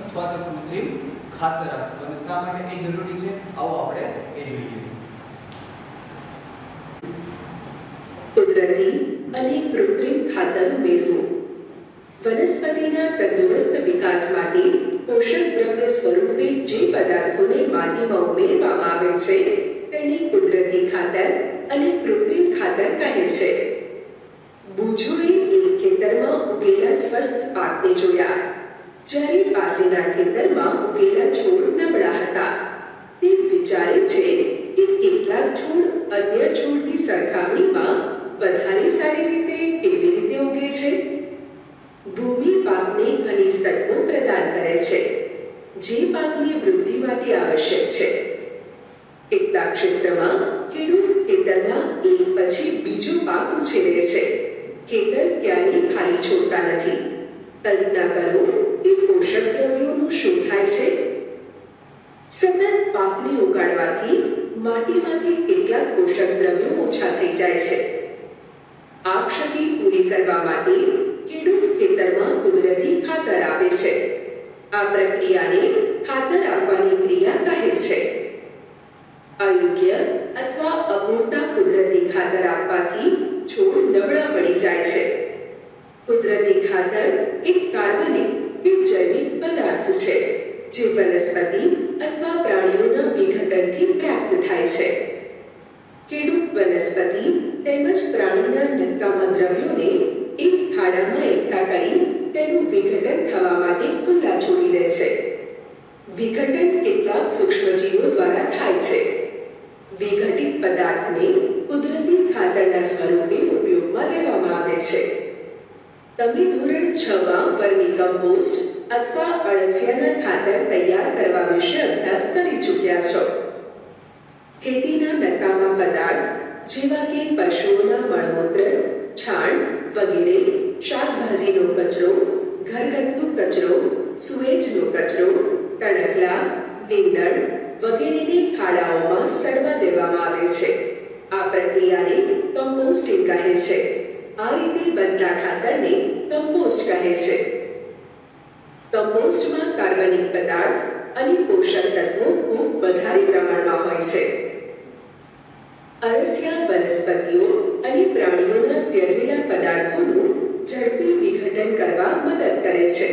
અથવા તો કૃત્રિમ ખાતર આપવું અને શા માટે એ જરૂરી છે આવો આપણે એ જોઈએ. કુદરતી અને કૃત્રિમ ખાતર ઉમેરવું. વનસ્પતિના તંદુરસ્ત વિકાસ માટે પોષક દ્રવ્ય સ્વરૂપે જે પદાર્થોને માટીમાં ઉમેરવામાં આવે છે તેને કુદરતી ખાતર અને કૃત્રિમ ખાતર કહે છે. બુજોએ એક ખેતરમાં ઉગેલા સ્વસ્થ પાકને જોયા. જ્યારે પાસેના ખેતરમાં ઉગેલા છોડ નબળા હતા. તે વિચારે છે કે કેટલાક છોડ અન્ય છોડની સરખામણીમાં વધારે સારી રીતે કેવી રીતે ઉગે છે. ભૂમિ પાકને ખનિજ તત્વો પ્રદાન કરે છે જે પાકની વૃદ્ધિ માટે આવશ્યક છે. કેટલાક ક્ષેત્રમાં ખેડૂત ખેતરમાં એક પછી બીજો પાક ઉછેરે છે. ખેતર ક્યારેય ખાલી છોડતા નથી. કલ્પના કરો કે પોષક દ્રવ્યોનું શું થાય છે. સતત પાકને ઉગાડવાથી માટીમાંથી કેટલાક પોષક દ્રવ્યો ઓછા થઈ જાય છે. આ ક્ષતિ પૂરી કરવા માટે ખેડૂત ખેતરમાં કુદરતી ખાતર આપે છે. આ પ્રક્રિયાને ખાતર આપવાની ક્રિયા કહે છે. અયોગ્ય અથવા અપૂરતા કુદરતી ખાતર આપવાથી છોડ નબળા પડી જાય છે. કુદરતી ખાતર એક કાર્બનિક કે જૈવિક પદાર્થ છે જે વનસ્પતિ અથવા પ્રાણીઓના વિઘટનથી પ્રાપ્ત થાય છે. ખેડૂત વનસ્પતિ તેમજ પ્રાણીના નકામા દ્રવ્યોને એક ખાડામાં એકઠા કરી તેનું વિઘટન થવા માટે ખુલ્લા છોડી દે છે. વિઘટન કેટલાક સૂક્ષ્મજીવો દ્વારા થાય છે. વિઘટિત પદાર્થને કુદરતી ખાતરના સ્વરૂપે ઉપયોગમાં લેવામાં આવે છે. તમે ધોરણ 6માં વર્મી કમ્પોસ્ટ અથવા અળસિયાના ખાતર તૈયાર કરવા વિશે અભ્યાસ કરી ચૂક્યા છો. ખેતીના નકામા પદાર્થ જેવા કે પશુઓના મળમૂત્ર, છાણ વગેરે, શાકભાજીનો કચરો, ઘરગથ્થુ કચરો, સુએજનો કચરો, ટણકલા, નીંદણ વગેરેને ખાડાઓમાં સડવા દેવામાં આવે છે. આ પ્રક્રિયાને કમ્પોસ્ટિંગ કહે છે. આ રીતે બનતા ખાતરને કમ્પોસ્ટ કહે છે. કમ્પોસ્ટમાં કાર્બનિક પદાર્થ અને પોષક તત્વો ખૂબ વધારે પ્રમાણમાં હોય છે. અળસિયા વનસ્પતિઓ અને પ્રાણીઓના ત્યજેલા પદાર્થોનું ઝડપી વિઘટન કરવા મદદ કરે છે.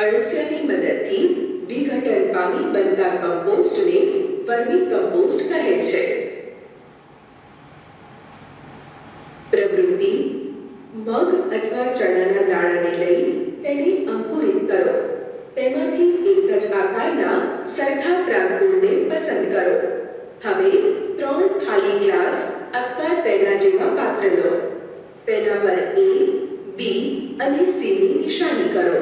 અળસિયાની મદદથી વિઘટન પામી બનતા કમ્પોસ્ટને વર્મી કમ્પોસ્ટ કહે છે. પ્રવૃત્તિ: મગ અથવા ચણાના દાણાને લઈ તેને અંકુરિત કરો. તેમાંથી એક જ આકારના સરખા પ્રાંકુરને પસંદ કરો. હવે 3 ખાલી ગ્લાસ અથવા તેના જેવા પાત્ર લો. તેના પર A, B અને C ની નિશાની કરો.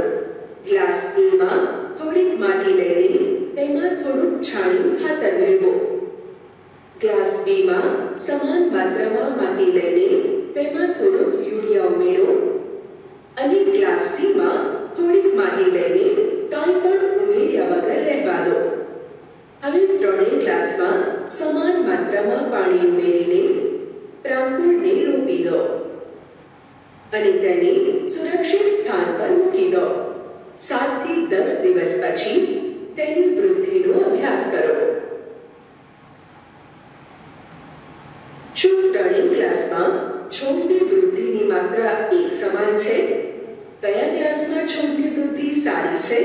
ગ્લાસ A માં થોડીક માટી લઈને તેમાં થોડુંક છાણિયું ખાતર મેળવો. ગ્લાસ B માં સમાન માત્રામાં માટી લઈને તેમાં થોડુંક યુરિયા ઉમેરો અને ગ્લાસ C માં થોડીક માટી લઈને કાંઈ પણ ઉમેર્યા વગર રહેવા દો. હવે ત્રણેય ગ્લાસમાં સમાન માત્રામાં પાણી ઉમેરીને પ્રાંકુરને રોપી દો અને તેને સુરક્ષિત સ્થાન પર મૂકી દો. 7 થી 10 દિવસ પછી તેની વૃદ્ધિનો અભ્યાસ કરો. શું ત્રણેય ગ્લાસમાં છોડની વૃદ્ધિની માત્રા એક સમાન છે? કયા ગ્લાસમાં છોડની વૃદ્ધિ સારી છે?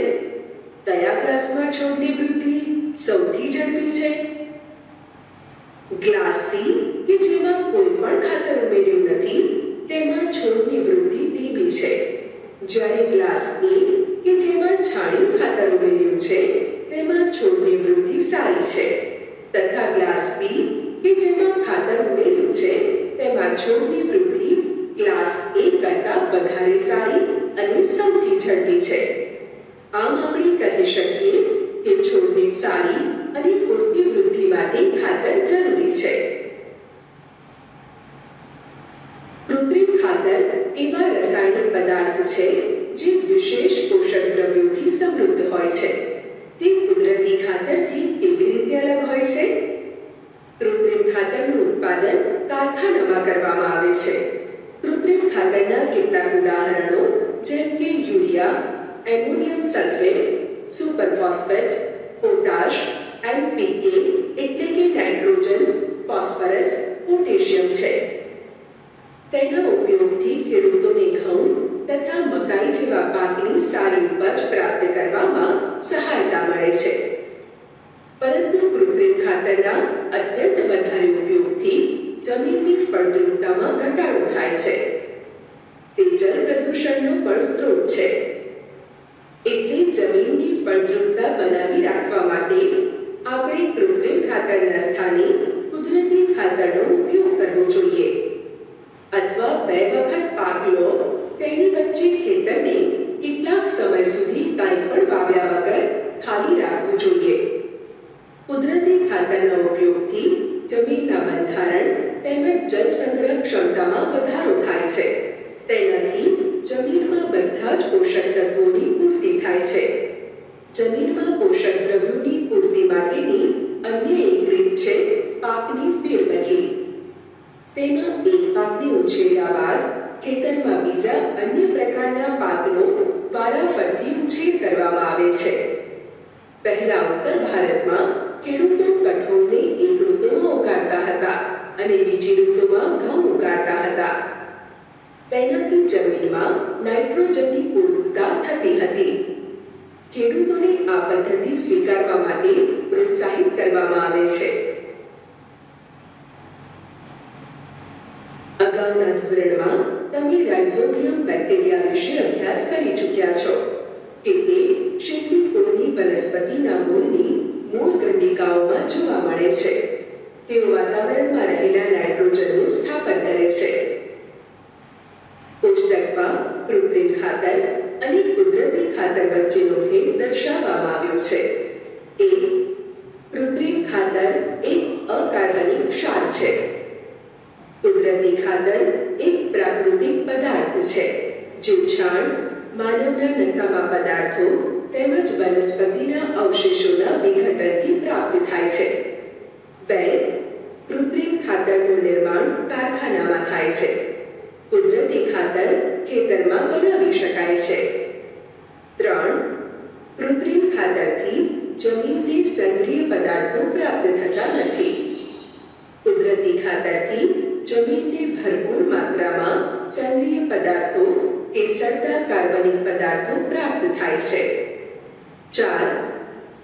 કયા ગ્લાસમાં છોડની વૃદ્ધિ સૌથી ઝડપી છે? ગ્લાસ C કે જેમાં કોઈ પણ ખાતર ઉમેર્યું નથી તેમાં છોડની વૃદ્ધિ ધીમી છે, જ્યારે ગ્લાસ A કે જેમાં છાણિયું ખાતર ઉમેર્યું છે તેમાં છોડની વૃદ્ધિ સારી છે, તથા ગ્લાસ B કે જેમાં ખાતર ઉમેર્યું છે તેમાં છોડની વૃદ્ધિ ગ્લાસ A કરતાં વધારે સારી અને સૌથી ઝડપી છે. આમ આપણે કહી શકીએ કે છોડની સારી અને પૂરતી વૃદ્ધિ માટે ખાતર જરૂરી છે. કૃત્રિમ ખાતર એવા રાસાયણિક પદાર્થ છે જે વિશેષ પોષક દ્રવ્યોથી સમૃદ્ધ હોય છે. તે કુદરતી ખાતરથી કેવી રીતે અલગ હોય છે? કૃત્રિમ ખાતરનું ઉત્પાદન કારખાનામાં કરવામાં આવે છે. કૃત્રિમ ખાતરના કેટલાક ઉદાહરણો જેમ કે urea, NO3 ammonium sulphate, super phosphate, potash, NPK એટલે કે નાઇટ્રોજન, ફોસ્ફરસ, પોટેશિયમ છે. તેના ઉપયોગથી ખેડૂતોને ઘઉં તથા મકાઈ જેવા પાકની સારી ઉપજ પ્રાપ્ત કરવામાં સહાયતા મળે છે. પરંતુ કૃત્રિમ ખાતરના અત્યંત વધારે ઉપયોગથી જમીનની ફળદ્રુપતામાં ઘટાડો થાય છે. તે જળ પ્રદૂષણનો પણ સ્ત્રોત છે. એટલે જમીનની ફળદ્રુપતા બનાવી રાખવા માટે આપણે કૃત્રિમ ખાતરના સ્થાને કુદરતી ખાતરનો ઉપયોગ કરવો જોઈએ. અથવા 2 વખત પાક લો, તેની વચ્ચે ખેતરને કેટલાક સમય સુધી કાંઈ પણ વાવ્યા વગર ખાલી રાખવું જોઈએ. કુદરતી ખાતરના ઉપયોગથી જમીનના બંધારણ તેમજ જળ સંગ્રહ ક્ષમતામાં વધારો થાય છે. તેનાથી જમીનમાં બધા જ પોષક તત્વોની પૂર્તિ થાય છે. જમીનમાં પોષક દ્રવ્યોની પૂર્તિ માટેની અન્ય એક રીત છે પાકની ફેરબદલી. તેમાં એક પાકને ઉછેર્યા બાદ ખેતરમાં બીજા અન્ય પ્રકારના પાકનો વારાફરતી ઉછેર કરવામાં આવે છે. પહેલા ઉત્તર ભારતમાં ખેડૂતો કઠોળને એક ઋતુમાં ઉગાડતા હતા અને બીજી ઋતુમાં ઘઉં ઉગાડતા હતા. તેનાથી જમીનમાં નાઇટ્રોજનની પૂર્તતા થતી હતી. ખેડૂતોને આ પદ્ધતિ સ્વીકારવા માટે પ્રોત્સાહિત કરવામાં આવે છે. અગાઉના ધોરણમાં તમે રાઇઝોબિયમ બેક્ટેરિયા વિશે અભ્યાસ કરી ચૂક્યા છો કે તે શીંગની કુળની વનસ્પતિના મૂળની મૂળ કંડિકાઓમાં જોવા મળે છે. તેઓ વાતાવરણમાં રહેલા નાઇટ્રોજનનું સ્થાપન કરે છે. કોષ્ટકમાં કૃત્રિમ ખાતર અને કુદરતી ખાતર વચ્ચેનો ભેદ દર્શાવવામાં આવ્યો છે. કૃત્રિમ ખાતર એક અકાર્બનિક ક્ષાર છે. કુદરતી ખાતર એક પ્રાકૃતિક પદાર્થ છે જે છાણ, માનવના નકામા પદાર્થો તેમજ વનસ્પતિના અવશેષોના વિઘટનથી પ્રાપ્ત થાય છે. 2. કૃત્રિમ ખાતરનું નિર્માણ કારખાનામાં થાય છે. કુદરતી ખાતર ખેતરમાં બનાવી શકાય છે. 3. કૃત્રિમ ખાતરથી જમીનને સેન્દ્રિય પદાર્થો પ્રાપ્ત થતા નથી. કુદરતી ખાતરથી જમીનને ભરપૂર માત્રામાં સેન્દ્રિય પદાર્થો કે સળતા કાર્બનિક પદાર્થો પ્રાપ્ત થાય છે. 4.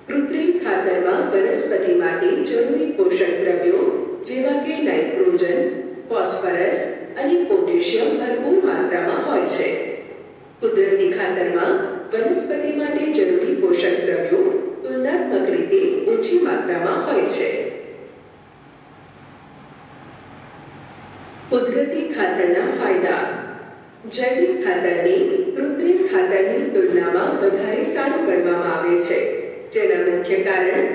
કૃત્રિમ ખાતરમાં વનસ્પતિ માટે જરૂરી પોષક દ્રવ્યો જેવા કે નાઇટ્રોજન, ફોસ્ફરસ અને પોટેશિયમ ભરપૂર માત્રામાં હોય છે. કુદરતી ખાતરમાં વનસ્પતિ માટે જરૂરી પોષક દ્રવ્યો તુલનાત્મક રીતે ઓછી માત્રામાં હોય છે. કુદરતી ખાતરના ફાયદા. જૈવિક ખાતરને કૃત્રિમ ખાતરની તુલનામાં વધારે સારું ગણવામાં આવે છે. જેના મુખ્ય કારણ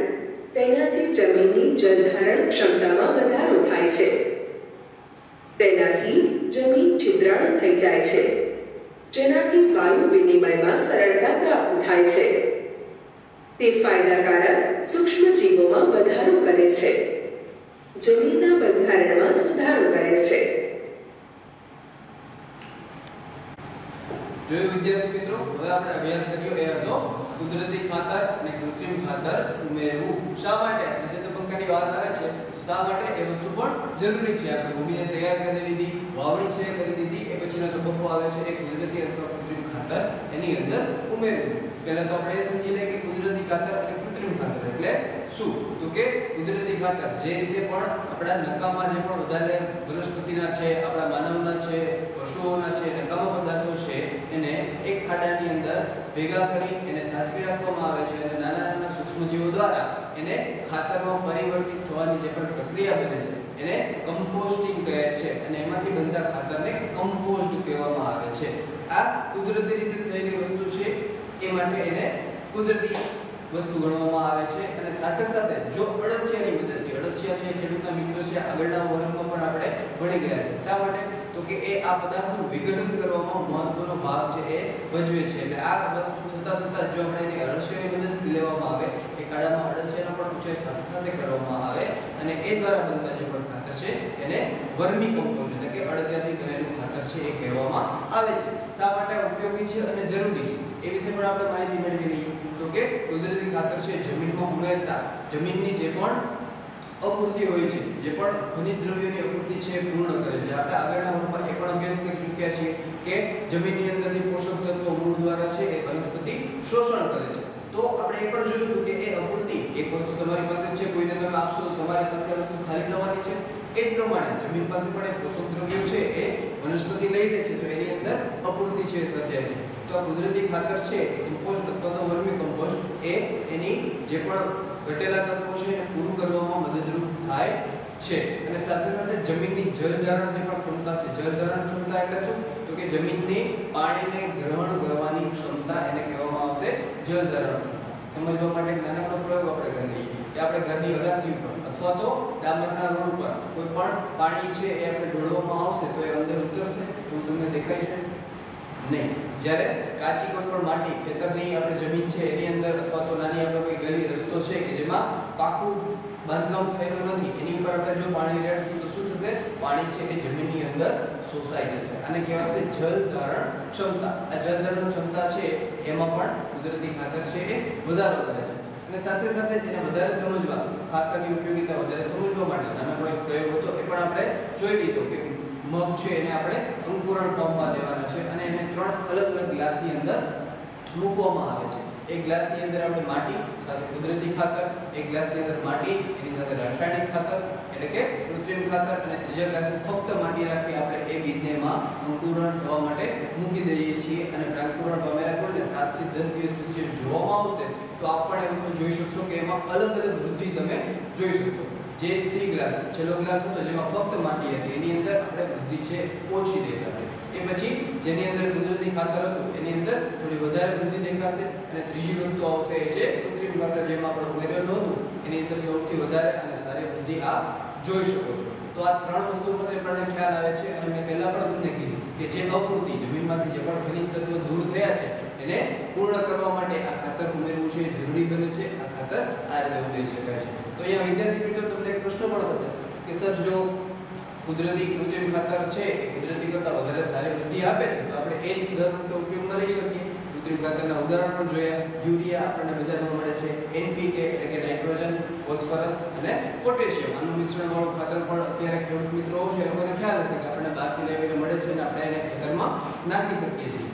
તેનાથી જમીનની જળધારણ ક્ષમતામાં વધારો થાય છે. તેનાથી જમીન છિદ્રાળુ થઈ જાય છે, જેનાથી વાયુ વિનિમયમાં સરળતા પ્રાપ્ત થાય છે. તે ફાયદાકારક સૂક્ષ્મજીવોમાં વધારો કરે છે. જમીનના બંધારણમાં સુધારો કરે છે. જોયું વિદ્યાર્થી મિત્રો, હવે આપણે અભ્યાસ કર્યો એ હતો કુદરતી ખાતર અને કૃત્રિમ ખાતર ઉમેરવું શા માટે. ત્રીજા તબક્કાની વાત આવે છે તો શા માટે એ વસ્તુ પણ જરૂરી છે. આપણે ભૂમિને તૈયાર કરી લીધી, વાવણી છે કરી દીધી, એ પછીનો તબક્કો આવે છે એ કુદરતી અથવા કૃત્રિમ ખાતર એની અંદર ઉમેરવું. પહેલા તો આપણે એ સમજી લઈએ કે કુદરતી ખાતર અને કૃત્રિમ ખાતર એટલે શું. તો કે કુદરતી ખાતર જે રીતે પણ આપણા નકામા જે પણ વધારે વનસ્પતિના છે, આપણા માનવના છે, પશુઓના છે, નકામા પદાર્થો છે એને એક ખાડાની અંદર ભેગા કરી એને સાચવી રાખવામાં આવે છે અને નાના નાના સૂક્ષ્મજીવો દ્વારા એને ખાતરમાં પરિવર્તિત થવાની જે પણ પ્રક્રિયા બને છે એને કમ્પોસ્ટિંગ કહે છે અને એમાંથી બનતા ખાતરને કમ્પોસ્ટ કહેવામાં આવે છે. આ કુદરતી રીતે થયેલી વસ્તુ છે એ માટે એને કુદરતી વસ્તુ ગણવામાં આવે છે. અને સાથે સાથે જો અળસિયાની મદદથી, અળસિયા છે ખેડૂતના મિત્ર છે, આગળના વર્ગમાં પણ આપણે ભણી ગયા છે. શા માટે? તો કે એ આ પદાર્થનું વિઘટન કરવામાં મહત્વનો ભાગ છે એ ભજવે છે. એટલે આ વસ્તુ થતા જો આપણે એની અળસિયાની મદદ લેવામાં આવે, એ કાળામાં અળસિયાનો પણ ઉછેર સાથે સાથે કરવામાં આવે અને એ દ્વારા બનતા જે પણ ખાતર છે એને વર્મી કમ્પોઝ એટલે કે અળસિયાથી બનેલું ખાતર છે એ કહેવામાં આવે છે. શા માટે ઉપયોગી છે અને જરૂરી છે એ વિશે પણ આપણે માહિતી મેળવી લઈએ. તો કે કુદરતી ખાતર છે જમીનમાં ઉમેરતા જમીનની જે પણ અપૂર્તિ હોય છે, જે પણ ખનિજ દ્રવ્યોની અપૂર્તિ છે એ પૂર્ણ કરે છે. આપણે આગળના વર્ગમાં એ પણ અભ્યાસ કરી ચૂક્યા છીએ કે જમીનની અંદરથી પોષક તત્વો મૂળ દ્વારા છે એ વનસ્પતિ શોષણ કરે છે. તો આપણે એ પણ જોયું હતું કે એ અપૂર્તિ એક વસ્તુ તમારી પાસે છે, કોઈને તમે આપશો તો તમારી પાસે આ વસ્તુ ખાલી થવાની છે. એ જ પ્રમાણે જમીન પાસે પણ એ પોષક દ્રવ્યો છે એ વનસ્પતિ લઈ લે છે, તો એની અંદર અપૂર્તિ છે સર્જાય છે. તો આ કુદરતી ખાતર છે કમ્પોસ્ટ અથવા તો વર્મી કમ્પોસ્ટ એ એની જે પણ ઘટેલા તત્વો છે એને પૂરું કરવામાં મદદરૂપ થાય છે. અને સાથે સાથે જમીનની જલધારણ જે પણ ક્ષમતા છે, જલધારણ ક્ષમતા એટલે શું? તો કે જમીનની પાણીને ગ્રહણ કરવાની ક્ષમતા એને કહેવામાં આવશે જલધારણ ક્ષમતા. સમજવા માટે એક નાનકડો પ્રયોગ આપણે કરી લઈએ કે આપણે ઘરની અગાસી ઉપર અથવા તો ડામરના રોડ ઉપર કોઈ પણ પાણી છે એ આપણે ઢોળવામાં આવશે તો એ અંદર ઉતરશે? એવું તમને દેખાય છે? નહીં. જ્યારે કાચી કોઈ પણ માટી ખેતરની આપણે જમીન છે એની અંદર અથવા તો નાની આપણે કોઈ ગલી રસ્તો છે કે જેમાં પાકું બાંધકામ થયેલું નથી, એની ઉપર આપણે જો પાણી રેડશું તો શું થશે? પાણી છે એ જમીનની અંદર શોષાઈ જશે. આને કહેવાશે જલધારણ ક્ષમતા. આ જલધારણ ક્ષમતા છે એમાં પણ કુદરતી ખાતર છે એ વધારો કરે છે. અને સાથે સાથે એને વધારે સમજવા, ખાતરની ઉપયોગિતા વધારે સમજવા માટે નાનકડો એક પ્રયોગ હતો એ પણ આપણે જોઈ લીધો કે મગ છે એને આપણે અંકુરણ પામવા દેવાના છે અને એને 3 અલગ અલગ ગ્લાસની અંદર મૂકવામાં આવે છે. એક ગ્લાસની અંદર આપણે માટી સાથે કુદરતી ખાતર, એક ગ્લાસની અંદર માટી એની સાથે રાસાયણિક ખાતર એટલે કે કૃત્રિમ ખાતર અને ત્રીજા ગ્લાસમાં ફક્ત માટી રાખી આપણે એ બીજને એમાં અંકુરણ થવા માટે મૂકી દઈએ છીએ. અને અંકુરણ પામેલા છોડને 7 થી 10 દિવસ પછી જોવામાં આવશે તો આપ પણ એ વસ્તુ જોઈ શકશો કે એમાં અલગ અલગ વૃદ્ધિ તમે જોઈ શકશો. જે સી ગ્લાસ છેલ્લો ગ્લાસ હતો જેમાં ફક્ત માટી હતી એની અંદર આપણે વૃદ્ધિ છે ઓછી દેખાશે. એ પછી જેની અંદર કુદરતી ખાતર હતું એની અંદર થોડી વધારે વૃદ્ધિ દેખાશે. અને ત્રીજી વસ્તુ આવશે એ છે કૃત્રિમ ખાતર જેમાં આપણે ઉમેરેલું હતું એની અંદર સૌથી વધારે અને સારી વૃદ્ધિ આપ જોઈ શકો છો. તો આ 3 વસ્તુ પર આપણને ખ્યાલ આવે છે. અને મેં પહેલા પણ તમને કીધું કે જે અપૂર્તિ જમીનમાંથી જે પણ ખનિજ તત્વો દૂર થયા છે એને પૂર્ણ કરવા માટે આ ખાતર ઉમેરવું છે જરૂરી બને છે. આ ખાતર આ રીતે ઉમેરી શકાય છે. તો અહીંયા વિદ્યાર્થી મિત્રો તમને એક પ્રશ્ન પણ થશે કે સર જો કુદરતી કૃત્રિમ ખાતર છે એ કુદરતી કરતાં વધારે સારી વૃદ્ધિ આપે છે તો આપણે એ જ ઉદાહરણ તો ઉપયોગમાં લઈ શકીએ. કૃત્રિમ ખાતરના ઉદાહરણ પણ જોયા. યુરિયા આપણને બજારમાં મળે છે, NPK એટલે કે નાઇટ્રોજન, ફોસ્ફરસ અને પોટેશિયમ આનું મિશ્રણવાળું ખાતર પણ અત્યારે ખેડૂત મિત્રો છે એ લોકોને ખ્યાલ હશે કે આપણને બહારથી લાવીને મળે છે અને આપણે એને ખેતરમાં નાખી શકીએ છીએ.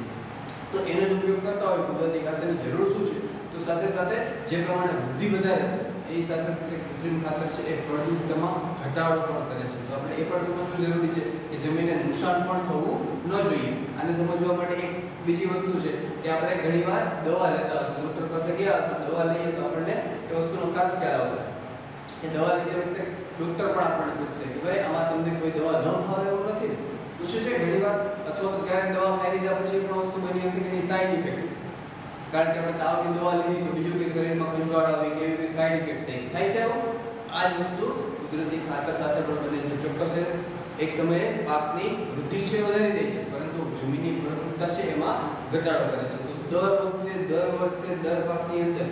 તો એનો જ ઉપયોગ કરતા હોય કુદરતી ખાતરની જરૂર શું છે? તો સાથે સાથે જે પ્રમાણે વૃદ્ધિ વધારે છે એ સાથે સાથે કૃત્રિમ ખાતર છે એ ફળદ્રુપતામાં ઘટાડો પણ કરે છે. તો આપણે એ પણ સમજવું જરૂરી છે કે જમીનને નુકસાન પણ થવું ન જોઈએ. આને સમજવા માટે એક બીજી વસ્તુ છે કે આપણે ઘણીવાર દવા લેતા હશું, ડૉક્ટર પાસે ગયા હશું, દવા લઈએ તો આપણને એ વસ્તુનો ખાસ ખ્યાલ આવશે કે દવા લીધે વખતે ડૉક્ટર પણ આપણને પૂછશે કે ભાઈ આમાં તમને કોઈ દવા ન ફાવે એવું નથી ને? પૂછે છે ઘણીવાર. અથવા તો ક્યારેક દવા ખાઈ લીધા પછી પણ વસ્તુ બની હશે કે એની સાઈડ ઇફેક્ટ, કારણ કે આપણે તાવની દવા લીધી તો બીજું કંઈ શરીરમાં ખંજવાળ આવી કે એવી કોઈ સાઈડ ઇફેક્ટ થાય છે. આ જ વસ્તુ કુદરતી ખાતર સાથે પણ બને છે. ચોક્કસ એક સમયે પાકની વૃદ્ધિ છે વધારી દે છે પરંતુ જમીનની ફળદ્રુપતા છે એમાં ઘટાડો કરે છે. તો દર વખતે દર વર્ષે દર પાકની અંદર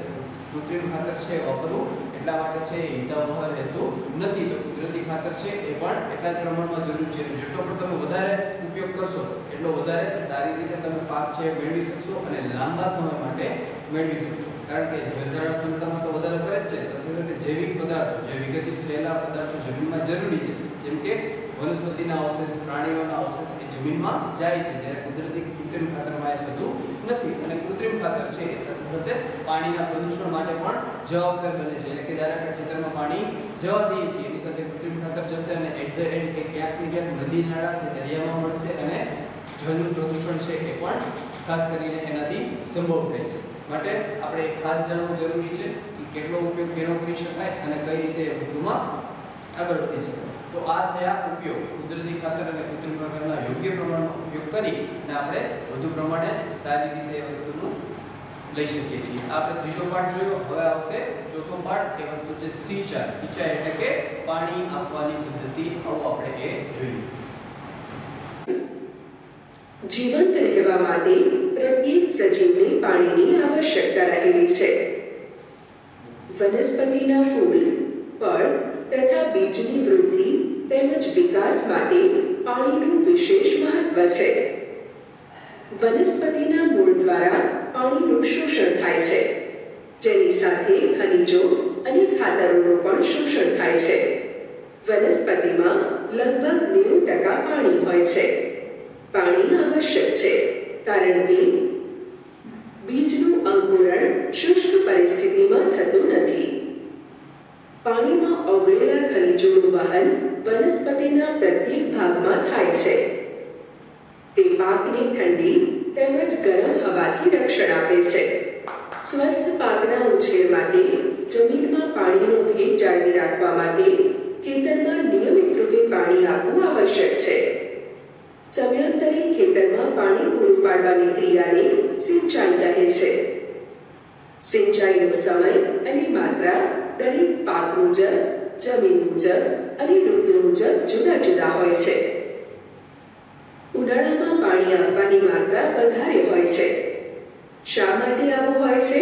કૃત્રિમ ખાતર છે વાપરવું એટલા માટે છે હિતાવહ રહેતું નથી. તો કુદરતી ખાતર છે એ પણ એટલા જ પ્રમાણમાં જરૂર છે. જેટલો પણ તમે વધારે ઉપયોગ કરશો એટલો વધારે સારી રીતે તમે પાક છે મેળવી શકશો અને લાંબા સમય માટે મેળવી શકશો. કારણ કે જળધારણ ક્ષમતામાં તો વધારે કરે જ છે, સાથે સાથે જૈવિક પદાર્થો જે વિઘટિત થયેલા પદાર્થો જમીનમાં જરૂરી છે, જેમ કે વનસ્પતિના અવશેષ, પ્રાણીઓના અવશેષ એ જમીનમાં જાય છે, જ્યારે કુદરતી કૃત્રિમ ખાતરમાં એ થતું નથી. અને કૃત્રિમ ખાતર છે એ સાથે સાથે પાણીના પ્રદૂષણ માટે પણ જવાબદાર બને છે. એટલે કે જ્યારે આપણે ખેતરમાં પાણી જવા દઈએ છીએ એની સાથે કૃત્રિમ ખાતર જશે અને એટ ધ એન્ડ એ ક્યાંક ને ક્યાંક નદી નાળા કે દરિયામાં મળશે અને જળનું પ્રદૂષણ છે એ પણ ખાસ કરીને એનાથી સંભવ થાય છે. માટે આપણે ખાસ જાણવું જરૂરી છે કે કેટલો ઉપયોગ કેનો કરી શકાય અને કઈ રીતે એ વસ્તુમાં આગળ વધી શકાય. તો આ થયા ઉપયોગ. કુદરતી ખાતર અને કૃત્રિમ ખાતરના યોગ્ય પ્રમાણમાં ઉપયોગ કરી અને આપણે વધુ પ્રમાણે સારી રીતે એ વસ્તુનું લઈ શકીએ છીએ. આપણે ત્રીજો પાઠ જોયો. હવે આવશે ચોથો પાઠ. એ વસ્તુ છે સિંચાઈ. સિંચાઈ એટલે કે પાણી આપવાની પદ્ધતિ. આવો આપણે એ જોઈએ. જીવંત રહેવા માટે પ્રત્યેક સજીવને પાણીની આવશ્યકતા રહેલી છે. વનસ્પતિના ફૂલ, ફળ તથા બીજની વૃદ્ધિ તેમજ વિકાસ માટે પાણીનું વિશેષ મહત્વ છે. વનસ્પતિના મૂળ દ્વારા પાણીનું શોષણ થાય છે, જેની સાથે ખનિજો અને ખાતરોનું પણ શોષણ થાય છે. વનસ્પતિમાં લગભગ 90% પાણી હોય છે. પાણી આવશ્યક છે કારણ કે બીજનું અંકુરણ શુષ્ક પરિસ્થિતિમાં થતું નથી. પાણીમાં ઓગળેલા ખનિજોનું વહન વનસ્પતિના પ્રત્યેક ભાગમાં થાય છે. તે પાકને ઠંડી તેમજ ગરમ હવાથી રક્ષણ આપે છે. સ્વસ્થ પાકના ઉછેર માટે જમીનમાં પાણીનો ભેજ જાળવી રાખવા માટે ખેતરમાં નિયમિત રૂપે પાણી આપવું આવશ્યક છે. સમયાંતરે ખેતરમાં પાણી પૂરું પાડવાની ક્રિયાને સિંચાઈ કહે છે. સિંચાઈનો સમય અને માત્રા દરેક પાક મુજબ, જમીન મુજબ અને ઋતુ મુજબ જુદા જુદા હોય છે. ઉનાળામાં પાણી આપવાની માત્રા વધારે હોય છે. શા માટે આવું હોય છે?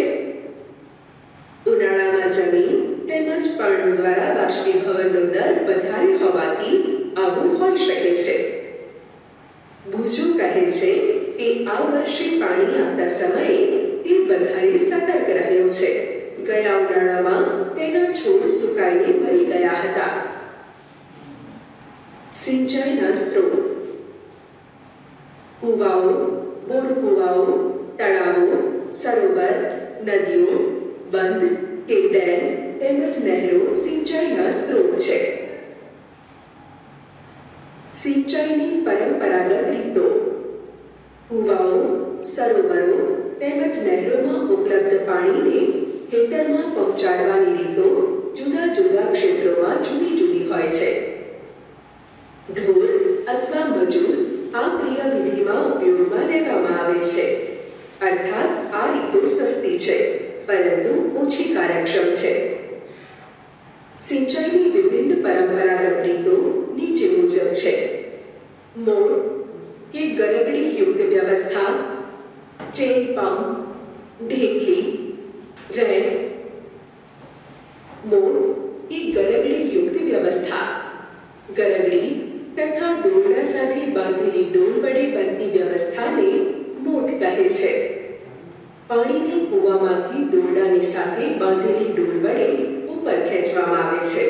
ઉનાળામાં જમીન તેમજ પર્ણો દ્વારા બાષ્પીભવનનો દર વધારે હોવાથી આવું હોઈ શકે છે. બુજો કહે છે કે આ વર્ષે પાણી આપતા સમયે તે વધારે સતર્ક રહ્યો છે. ગયા ઉનાળામાં તેના છોડ સુકાઈને મરી ગયા હતા. સિંચાઈના સ્ત્રોત: કુવાઓ, બોર કુવાઓ, તળાવો, સરોવર, નદીઓ, બંધ કે ડેમ તેમજ નહેરો સિંચાઈના સ્ત્રોત છે. સિંચાઈની પરંપરાગત રીતો: કુવાઓ, સરોવરો તેમજ નહેરોમાં ઉપલબ્ધ પાણીને ખેતરમાં પહોંચાડવાની રીતો જુદા જુદા ક્ષેત્રોમાં જુદી જુદી હોય છે. ઢોર અથવા મજૂર આ ક્રિયાવિધિમાં ઉપયોગમાં લેવામાં આવે છે. અર્થાત આ રીતો સસ્તી છે પરંતુ ઓછી કાર્યક્ષમ છે. સિંચાઈની વિભિન્ન પરંપરાગત રીતો નીચે મુજબ છે. મોડ કે ગરગડીયુક્ત વ્યવસ્થા, ચેન પંપ, ઢેકલી, રેડ. મોડ એ ગરગડીયુક્ત વ્યવસ્થા. ગરગડી તથા દોરડા સાથે બાંધેલી ડોલ વડે બનતી વ્યવસ્થાને મોડ કહે છે. પાણીને કૂવામાંથી દોરડાની સાથે બાંધેલી ડોલ વડે ઉપર ખેંચવામાં આવે છે.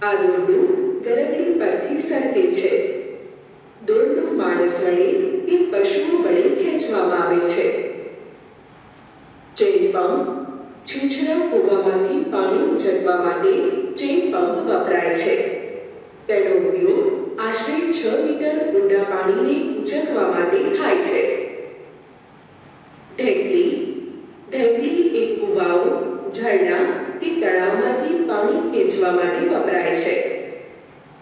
આ દોરડું ગરગડી પરથી સરકે છે. દોરડું માણસ વડે કે પશુઓ વડે ખેંચવામાં આવે છે. ચેન પંપ: છીછરા કૂવામાંથી પાણી ઉંચકવા માટે ચેન પંપ વપરાય છે. તેનો ઉપયોગ આશરે 6 મીટર ઊંડા પાણીને ઉંચકવા માટે થાય છે. ઢેકલી: ઢેકલી એ કૂવાઓ, ઝરણા કે તળાવમાંથી પાણી ખેંચવા માટે વપરાય છે.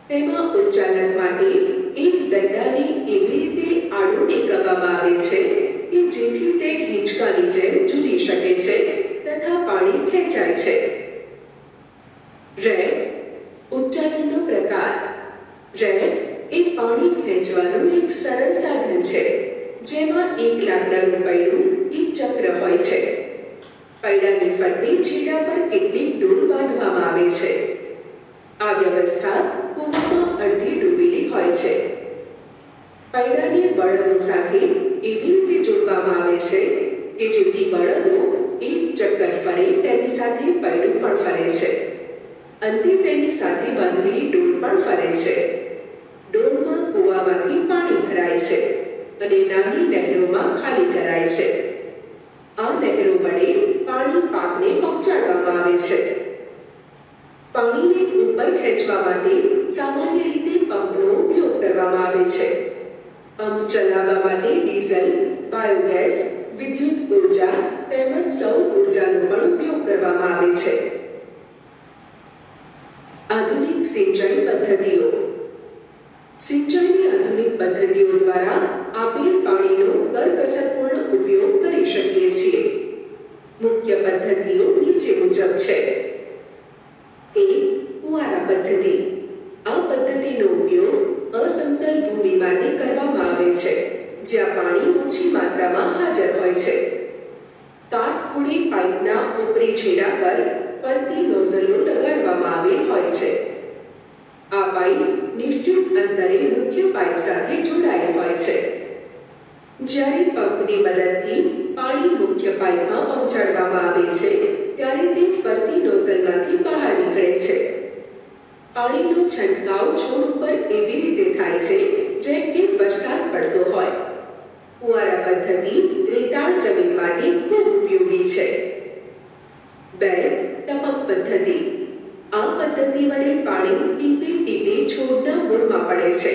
તેમાં ઉચ્ચાલક માટે એક દંડાને એવી રીતે આડો ટેકવવામાં આવે છે કે જેથી તે હિંચકાની જેમ ઝૂલી શકે છે તથા પાણી ખેંચાય છે. રેડ: ઉચ્ચાલનનો પ્રકાર. રેડ એ પાણી ખેંચવાનું એક સરળ સાધન છે જેમાં એક લાકડાનું પૈડું કે ચક્ર હોય છે. પૈડાની ફરતે છેડા પર કેટલીક ડોલ બાંધવામાં આવે છે. આ વ્યવસ્થા કૂવામાં અડધી ડૂબેલી હોય છે. પૈડાને બળદો સાથે એવી રીતે જોડવામાં આવે છે કે જેથી બળદો એક ચક્કર ફરે તેની સાથે પૈડું પણ ફરે છે. અંતે તેની સાથે બાંધેલી ડોલ પણ ફરે છે. ડોલમાં કૂવામાંથી પાણી ભરાય છે અને નાની નહેરોમાં ખાલી કરાય છે. આ નહેરો વડે પાણી પાકને પહોંચાડવામાં આવે છે. પાણીને ઉપર ખેંચવા માટે સામાન્ય રીતે પંપનો ઉપયોગ કરવામાં આવે છે. પંપ ચલાવવા માટે ડીઝલ, બાયોગેસ, વિદ્યુત ઉર્જા તેમજ સૌર ઉર્જાનો પણ ઉપયોગ કરવામાં આવે છે. આધુનિક સિંચાઈ પદ્ધતિઓ: સિંચાઈની આધુનિક પદ્ધતિઓ દ્વારા આપેલ પાણીનો કરકસરપૂર્ણ ઉપયોગ કરી શકીએ છીએ. મુખ્ય પદ્ધતિઓ નીચે મુજબ છે. ફુવારા પદ્ધતિ: આ પદ્ધતિનો ઉપયોગ અસમતલ ભૂમિ માટે કરવામાં આવે છે, કાટખૂણે પાઇપના ઉપરી છેડા પર ફરતી નોઝલો લગાડવામાં આવેલ હોય છે. આ પાઇપ નિશ્ચિત અંતરે મુખ્ય પાઇપ સાથે જોડાયેલ હોય છે. જ્યારે પંપની મદદથી પાણી મુખ્ય પાઇપમાં પહોંચાડવામાં આવે છે ત્યારે તે ફરતી નોઝલમાંથી બહાર નીકળે છે. પાણીનો છંટકાવ છોડ ઉપર એવી રીતે થાય છે જેમ કે વરસાદ પડતો હોય. ફુવારા પદ્ધતિ રેતાળ જમીન માટે ખૂબ ઉપયોગી છે. 2. ટપક પદ્ધતિ. આ પદ્ધતિ વડે પાણી ટીપે ટીપે છોડના મૂળમાં પડે છે.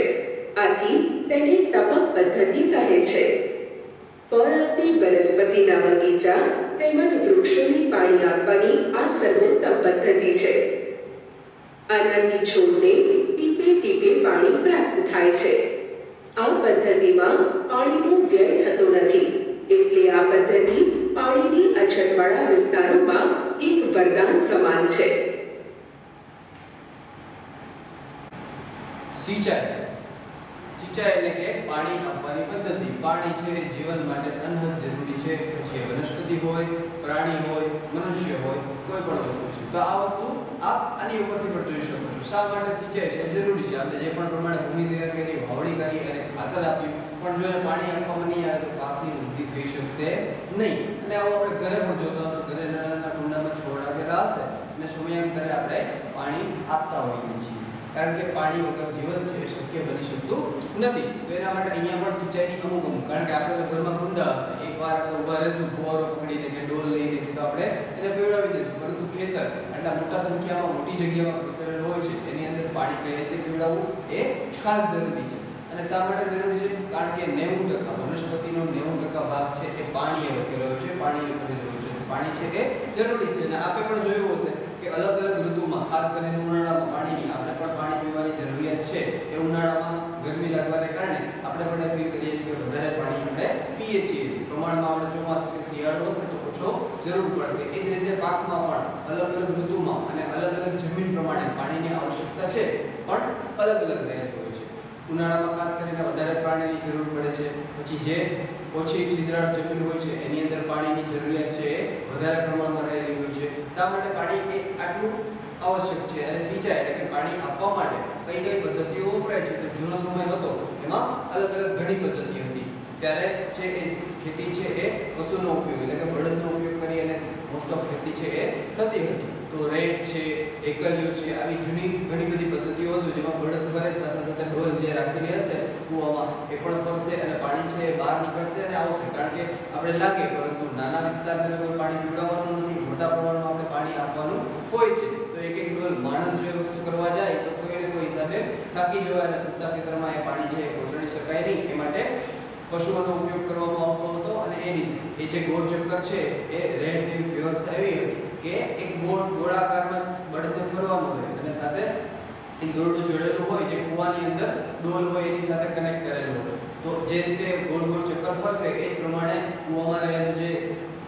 આથી તેને ટપક પદ્ધતિ કહે છે. ફળ આપતી વનસ્પતિના બગીચા તેમજ વૃક્ષોને પાણી આપવાની આ સર્વોત્તમ પદ્ધતિ છે. આનાથી છોડને ટીપે ટીપે પાણી પ્રાપ્ત થાય છે. આ પદ્ધતિમાં પાણીનો વ્યય થતો નથી, એટલે આ પદ્ધતિ પાણીની અછતવાળા વિસ્તારોમાં એક વરદાન સમાન છે. સિંચાઈ એટલે કે પાણી આપવાની પદ્ધતિ. પાણી છે એ જીવન માટે અનહદ જરૂરી છે. પછી વનસ્પતિ હોય, પ્રાણી હોય, મનુષ્ય હોય, કોઈ પણ વસ્તુ છે. તો આ વસ્તુ આપ આની ઉપરથી પણ જોઈ શકો છો. શા માટે સિંચાઈ છે જરૂરી છે? આપણે જે પણ પ્રમાણે ભૂમિ તૈયાર કરી, વાવણી કરી અને ખાતર આપ્યું, પણ જો એને પાણી આપવામાં નહીં આવે તો પાકની વૃદ્ધિ થઈ શકશે નહીં. અને આવું આપણે ઘરે પણ જોતા હશું. ઘરે નાના કુંડામાં છોડ આવેલા હશે અને સમયાંતરે આપણે પાણી આપતા હોઈએ છીએ. કારણ કે પાણી વગર જીવન છે એ શક્ય બની શકતું નથી. તો એના માટે અહીંયા પણ સિંચાઈની અમુક કારણ કે આપણે તો ઘરમાં કુંડા હશે, એકવાર આપણે ઊભા રહેશું ફુવારો પકડીને કે ડોલ લઈને કે તો આપણે એને પીવડાવી દઈશું. પરંતુ ખેતર આટલા મોટા સંખ્યામાં મોટી જગ્યામાં પ્રસરેલું હોય છે, એની અંદર પાણી કઈ રીતે પીવડાવવું એ ખાસ જરૂરી છે. અને શા માટે જરૂરી છે? કારણ કે 90% વનસ્પતિનો 90% ભાગ છે એ પાણીએ રોકેલો હોય છે, પાણીને ભરેલો હોય છે. પાણી છે એ જરૂરી છે. અને આપણે પણ જોયું હશે કે અલગ અલગ ઋતુમાં, ખાસ કરીને ઉનાળામાં પાણીની આપણે પણ પાણી પીવાની જરૂરિયાત છે. એ ઉનાળામાં ગરમી લાગવાને કારણે આપણે પણ ફીલ કરીએ છીએ કે વધારે પાણી આપણે પીએ છીએ. પ્રમાણમાં આપણે ચોમાસું કે શિયાળો હશે તો ઓછો જરૂર પડશે. એ જ રીતે પાકમાં પણ અલગ અલગ ઋતુમાં અને અલગ અલગ જમીન પ્રમાણે પાણીની આવશ્યકતા છે પણ અલગ અલગ રહેતી હોય છે. ઉનાળામાં ખાસ કરીને વધારે પાણીની જરૂર પડે છે. પછી જે ઓછી છિદ્રાળ જમીન હોય છે એની અંદર પાણીની જરૂરિયાત છે એ વધારે પ્રમાણમાં રહેલી હોય છે. શા માટે પાણી એ આટલું આવશ્યક છે? અને સિંચાઈ એટલે કે પાણી આપવા માટે કઈ કઈ પદ્ધતિઓ વપરાય છે? તો જૂનો સમય હતો એમાં અલગ અલગ ઘણી પદ્ધતિ હતી. ત્યારે છે એ ખેતી છે એ પશુનો ઉપયોગ એટલે કે બળદનો ઉપયોગ કરી અને મોસ્ટ ઓફ ખેતી છે એ થતી હતી. તો રેટ છે, એકલીઓ છે, આવી જૂની ઘણી બધી પદ્ધતિઓ હતી જેમાં બળદ ફરે, સાથે સાથે ડોલ જે રાખેલી હશે કૂવામાં એ પણ ફરશે અને પાણી છે એ બહાર નીકળશે અને આવશે. કારણ કે આપણે લાગે, પરંતુ નાના વિસ્તારને કોઈ પાણી પીવડાવવાનું નથી, મોટા પ્રમાણમાં આપણે પાણી આપવાનું હોય છે. તો એક એક ડોલ માણસ જો એ વસ્તુ કરવા જાય તો કોઈ ને કોઈ હિસાબે થાકી જવાય અને પૂરતા ખેતરમાં એ પાણી છે એ પહોંચાડી શકાય નહીં. એ માટે પશુઓનો ઉપયોગ કરવામાં આવતો હતો. અને એ રીતે એ જે ગોળ ચક્કર છે એ રેડની વ્યવસ્થા એવી હતી કે એક ગોળાકારમાં બળદને ફરવાનું રહે અને સાથે એક દોરડું જોડેલું હોય જે કૂવાની અંદર ડોલ હોય એની સાથે કનેક્ટ કરેલું હશે. તો જે રીતે ગોળ ગોળ ચક્કર ફરશે એ જ પ્રમાણે કૂવામાં રહેલું જે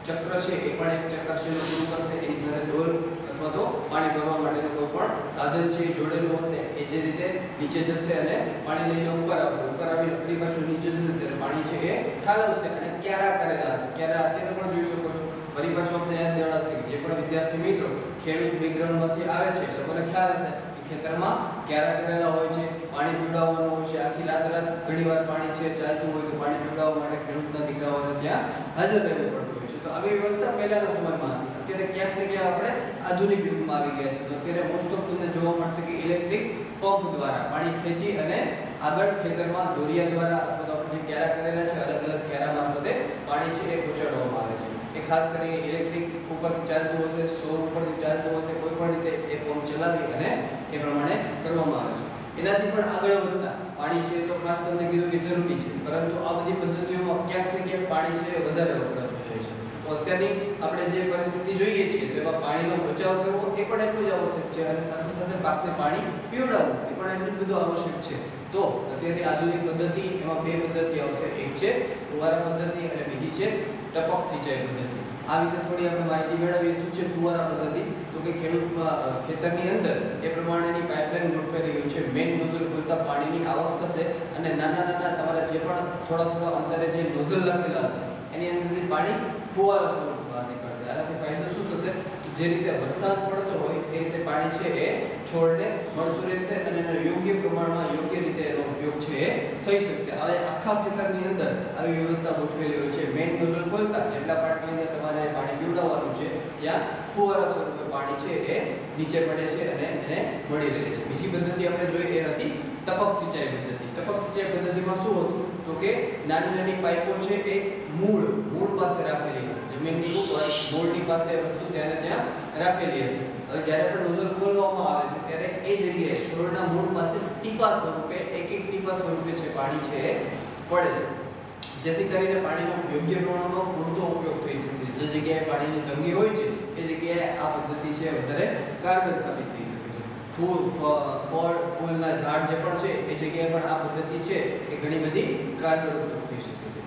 ચક્ર છે એ પણ એક ચક્કર છે એ પૂરું કરશે. એની સાથે ડોલ અથવા તો પાણી ભરવા માટેનું કોઈ પણ સાધન છે એ જોડેલું હશે. એ જે રીતે નીચે જશે અને પાણી લઈને ઉપર આવશે, ઉપર આવીને ફરી પાછું નીચે જશે ત્યારે પાણી છે એ ઠાલવશે અને ક્યારા કરેલા હશે. ક્યારા અત્યારે પણ જોઈ શકો છો. ફરી પાછું આપણે યાદ દેવડાવશે કે જે પણ વિદ્યાર્થી મિત્રો ખેડૂત બેકગ્રાઉન્ડમાંથી આવે છે એ લોકોને ખ્યાલ હશે કે ખેતરમાં ક્યારા કરેલા હોય છે, પાણી પીવડાવવાનું હોય છે. આખી રાત ઘણીવાર પાણી છે ચાલતું હોય તો પાણી પીવડાવવા માટે ખેડૂતના દીકરાઓને ત્યાં હાજર રહેવું પડતું હોય છે. તો આવી વ્યવસ્થા પહેલાના સમયમાં હતી. અત્યારે ક્યાંક ને ક્યાંક આપણે આધુનિક યુગમાં આવી ગયા છે. તો અત્યારે મોસ્ટ ઓફ તમને જોવા મળશે કે ઇલેક્ટ્રિક પંપ દ્વારા પાણી ખેંચી અને આગળ ખેતરમાં દોરિયા દ્વારા અથવા તો આપણે જે ક્યારા કરેલા છે અલગ અલગ ક્યારા મારફતે પાણી છે એ પહોંચાડવામાં આવે છે. એ ખાસ કરીને ઇલેક્ટ્રિક ઉપરથી ચાલતું હશે, સૌર ઉપરથી ચાલતું હશે, કોઈ પણ રીતે એ પંપ ચલાવી અને એ પ્રમાણે કરવામાં આવે છે. એનાથી પણ આગળ વધતા પાણી છે તો ખાસ તમને કીધું કે જરૂરી છે, પરંતુ આ બધી પદ્ધતિઓમાં ક્યાંક ને ક્યાંક પાણી છે વધારે વપરાતું જાય છે. તો અત્યારની આપણે જે પરિસ્થિતિ જોઈએ છીએ તો એમાં પાણીનો બચાવ કરવો એ પણ એટલું જ આવશ્યક છે અને સાથે સાથે પાકને પાણી પીવડાવવું એ પણ એટલું બધું આવશ્યક છે. તો અત્યારની આધુનિક પદ્ધતિ એમાં બે પદ્ધતિ આવશે. એક છે ફુવારા પદ્ધતિ અને બીજી છે ટપક સિંચાઈ પદ્ધતિ. આ વિશે થોડી આપણે માહિતી મેળવીએ. શું છે ફુવારા પદ્ધતિ? તો કે ખેડૂત ખેતરની અંદર એ પ્રમાણેની પાઇપલાઇન ગોઠવેલી હોય છે. મેઇન નોઝલ ખોલતા પાણીની આવક થશે અને નાના નાના તમારા જે પણ થોડા અંતરે જે નોઝલ લખેલા હશે એની અંદરથી પાણી ફુવારા સ્વરૂપમાં જે રીતે વરસાદ પડતો હોય એ રીતે પાણી છે એ છોડને મળતું રહેશે અને એનો યોગ્ય પ્રમાણમાં યોગ્ય રીતે એનો ઉપયોગ છે એ થઈ શકશે. હવે આખા ખેતરની અંદર આવી વ્યવસ્થા ગોઠવેલી હોય છે. મેઇન નોઝલ ખોલતા જેટલા પાર્ટની અંદર તમારે પાણી પીવડાવવાનું છે ત્યાં ફુવારા સ્વરૂપે પાણી છે એ નીચે પડે છે અને એને મળી રહે છે. બીજી પદ્ધતિ આપણે જોઈ એ હતી ટપક સિંચાઈ પદ્ધતિ. ટપક સિંચાઈ પદ્ધતિમાં શું હતું તો કે નાની નાની પાઇપો છે એ મૂળ પાસે રાખેલી હશે. જમીનની ઉપર મૂળની પાસે વસ્તુ ત્યાં રાખેલી હશે. હવે જ્યારે પણ નોઝલ ખોલવામાં આવે છે ત્યારે એ જગ્યાએ છોડના મૂળ પાસે ટીપા સ્વરૂપે એક ટીપા સ્વરૂપે છે પાણી છે એ પડે છે, જેથી કરીને પાણીનો યોગ્ય પ્રમાણમાં પૂરતો ઉપયોગ થઈ શકે. જે જગ્યાએ પાણીની તંગી હોય છે એ જગ્યાએ આ પદ્ધતિ છે વધારે કારગર સાબિત થઈ શકે છે. ફૂલના ઝાડ જે પણ છે એ જગ્યાએ પણ આ પદ્ધતિ છે એ ઘણી બધી કારગર ઉપયોગ થઈ શકે છે.